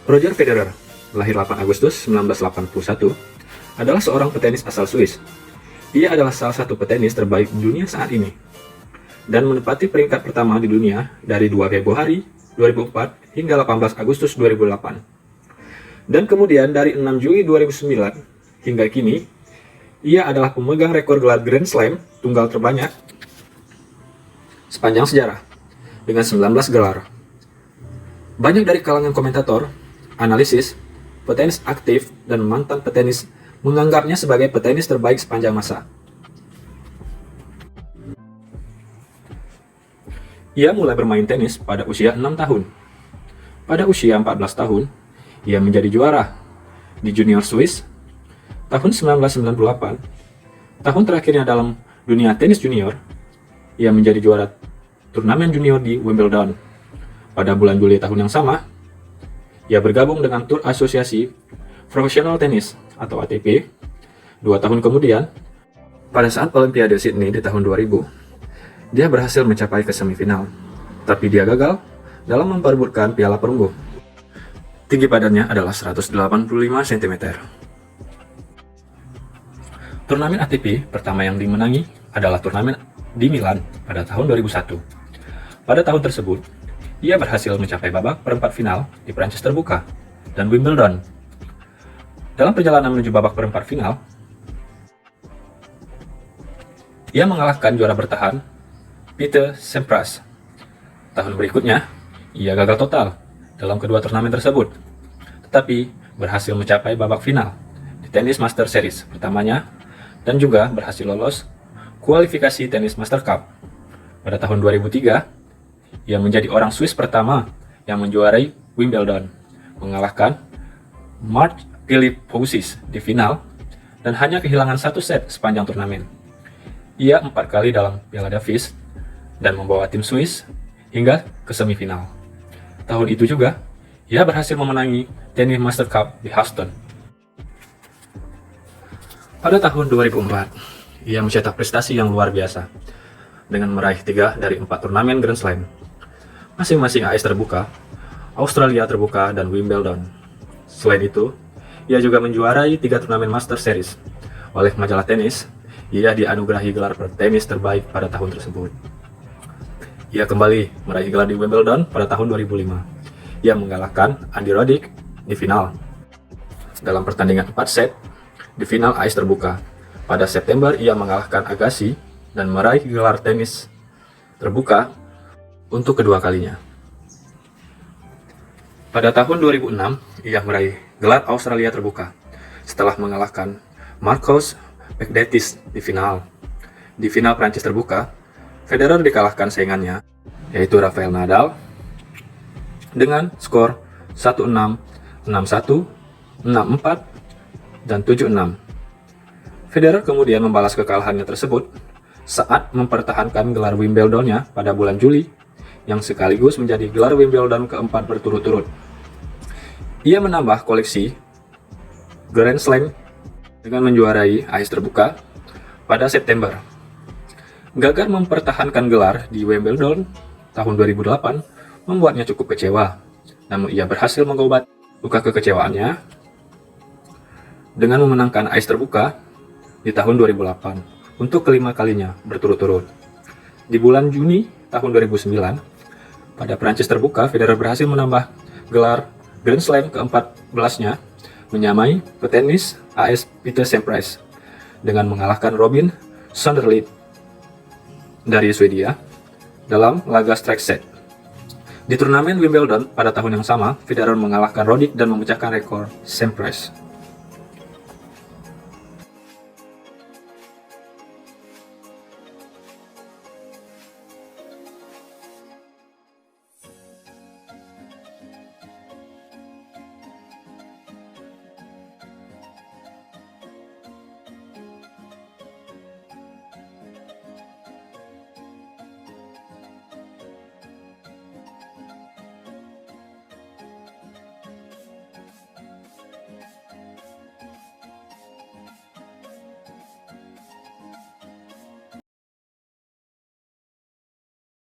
Roger Federer, lahir 8 Agustus 1981, adalah seorang petenis asal Swiss. Ia adalah salah satu petenis terbaik di dunia saat ini, dan menempati peringkat pertama di dunia dari 2 Februari 2004 hingga 18 Agustus 2008. Dan kemudian dari 6 Juli 2009 hingga kini, ia adalah pemegang rekor gelar Grand Slam tunggal terbanyak sepanjang sejarah, dengan 19 gelar. Banyak dari kalangan komentator, analisis, petenis aktif, dan mantan petenis menganggapnya sebagai petenis terbaik sepanjang masa. Ia mulai bermain tenis pada usia 6 tahun. Pada usia 14 tahun, ia menjadi juara di Junior Swiss tahun 1998. Tahun terakhirnya dalam dunia tenis junior, ia menjadi juara turnamen junior di Wimbledon. Pada bulan Juli tahun yang sama, ia bergabung dengan Tour Asosiasi Profesional Tenis atau ATP. 2 tahun kemudian, pada saat Olimpiade Sydney di tahun 2000, dia berhasil mencapai ke semifinal, tapi dia gagal dalam memperebutkan piala perunggu. Tinggi badannya adalah 185 cm. Turnamen ATP pertama yang dimenangi adalah turnamen di Milan pada tahun 2001. Pada tahun tersebut, ia berhasil mencapai babak perempat final di Prancis terbuka dan Wimbledon. Dalam perjalanan menuju babak perempat final, ia mengalahkan juara bertahan Pete Sampras. Tahun berikutnya, ia gagal total dalam kedua turnamen tersebut, tetapi berhasil mencapai babak final di Tennis Master Series pertamanya dan juga berhasil lolos kualifikasi Tennis Master Cup. Pada tahun 2003, ia menjadi orang Swiss pertama yang menjuarai Wimbledon, mengalahkan Marc-Philippe Poussy di final dan hanya kehilangan 1 set sepanjang turnamen. Ia 4 kali dalam Piala Davis dan membawa tim Swiss hingga ke semifinal. Tahun itu juga, ia berhasil memenangi Tennis Master Cup di Houston. Pada tahun 2004, ia mencetak prestasi yang luar biasa dengan meraih 3 dari 4 turnamen Grand Slam, masing-masing AS terbuka, Australia terbuka, dan Wimbledon. Selain itu, ia juga menjuarai 3 turnamen Master Series. Oleh majalah tenis, ia dianugerahi gelar petenis terbaik pada tahun tersebut. Ia kembali meraih gelar di Wimbledon pada tahun 2005. Ia mengalahkan Andy Roddick di final dalam pertandingan 4 set di final AS terbuka. Pada September, ia mengalahkan Agassi dan meraih gelar tenis terbuka untuk kedua kalinya. Pada tahun 2006, ia meraih gelar Australia terbuka setelah mengalahkan Marcos Baghdatis di final. Di final Prancis terbuka, Federer dikalahkan saingannya, yaitu Rafael Nadal, dengan skor 1-6, 6-1, 6-4, dan 7-6. Federer kemudian membalas kekalahannya tersebut saat mempertahankan gelar Wimbledonnya pada bulan Juli, yang sekaligus menjadi gelar Wimbledon keempat berturut-turut. Ia menambah koleksi Grand Slam dengan menjuarai AS terbuka pada September. Gagal mempertahankan gelar di Wimbledon tahun 2008 membuatnya cukup kecewa, namun ia berhasil mengobat luka kekecewaannya dengan memenangkan AS terbuka di tahun 2008 untuk kelima kalinya berturut-turut. Di bulan Juni tahun 2009, pada Prancis terbuka, Federer berhasil menambah gelar Grand Slam ke-14-nya, menyamai petenis AS Pete Sampras dengan mengalahkan Robin Sunderland dari Swedia dalam laga straight set. Di turnamen Wimbledon pada tahun yang sama, Federer mengalahkan Roddick dan memecahkan rekor Sampras.